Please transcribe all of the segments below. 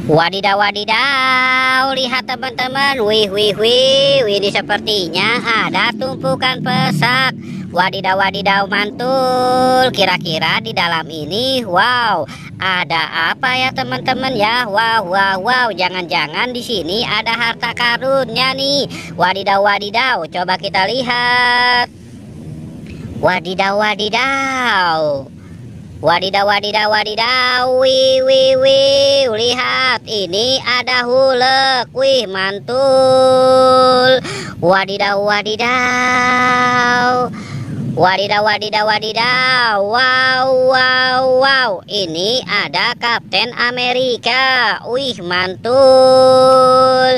Wadidaw, wadidaw, lihat teman-teman. Wih, wih, wih, ini sepertinya ada tumpukan pesak. Wadidaw, wadidaw, mantul. Kira-kira di dalam ini, wow, ada apa ya teman-teman ya? Wow, wow, wow, jangan-jangan di sini ada harta karunnya nih. Wadidaw, wadidaw, coba kita lihat. Wadidaw, wadidaw. Wadidaw, wadidaw, wadidaw, wih, wih, wih, lihat ini ada hulek, wih, mantul. Wadidaw, wadidaw, wadidaw, wadidaw, wadidaw, wow, wow, wow, ini ada Kapten Amerika, wih, mantul.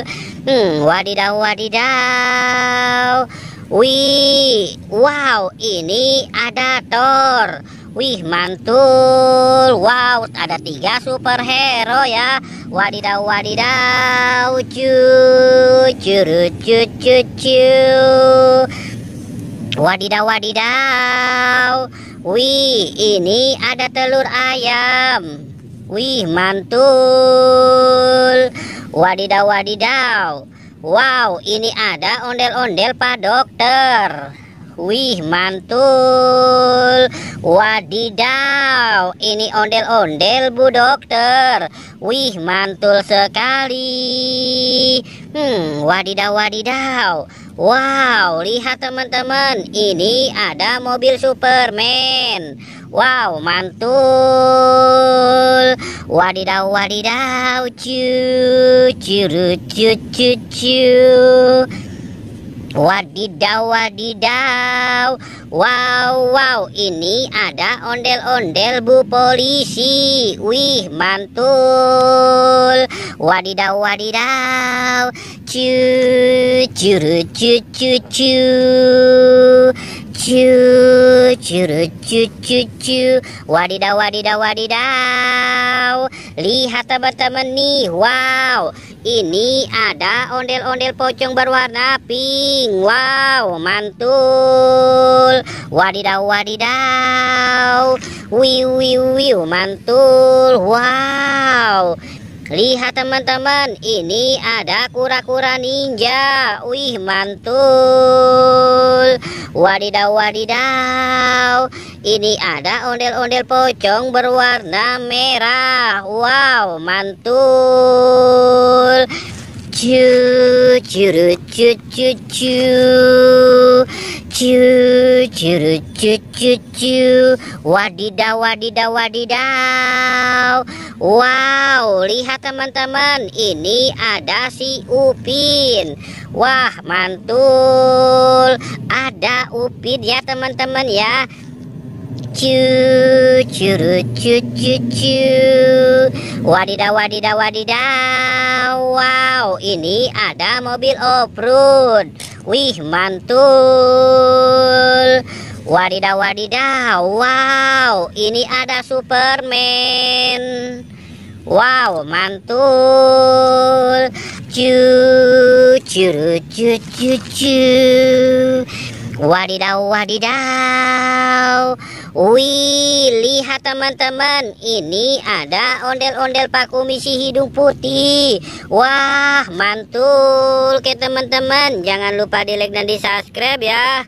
Wadidaw, wadidaw, wih, wow, ini ada Thor. Wih, mantul. Wow, ada 3 superhero ya. Wadidaw, wadidaw, wadidaw, wadidaw. Wih, ini ada telur ayam. Wih, mantul. Wadidaw, wadidaw. Wow, ini ada ondel-ondel Pak Dokter. Wih, mantul. Wadidaw, ini ondel-ondel Bu Dokter. Wih, mantul sekali. Wadidaw, wadidaw. Wow, lihat teman-teman, ini ada mobil Superman. Wow, mantul. Wadidaw, wadidaw, wadidaw, wadidaw. Wow, wow, ini ada ondel-ondel Bu Polisi. Wih, mantul. Wadidaw, wadidaw, wadidaw, wadidaw, wadidaw. Lihat teman-teman nih, wow, ini ada ondel-ondel pocong berwarna pink. Wow, mantul. Wadidaw, wadidaw, wiu, wiu, wiu, mantul. Wow, lihat teman-teman, ini ada kura-kura ninja. Wih, mantul. Wadidaw, wadidaw, ini ada ondel-ondel pocong berwarna merah. Wow, mantul. Wadidaw, wadidaw, wadidaw. Wow, lihat teman-teman, ini ada si Upin. Wah, mantul. Ada Upin ya teman-teman ya. Wadidaw, wadidaw, wadidaw. Wow, ini ada mobil off-road. Wih, mantul. Wadidaw, wadidaw. Wow, ini ada Superman. Wow, mantul. Wadidaw, wadidaw. Wih, lihat teman-teman, ini ada ondel-ondel Pak Komisi hidung putih. Wah, mantul. Oke teman-teman, jangan lupa di like dan di subscribe ya.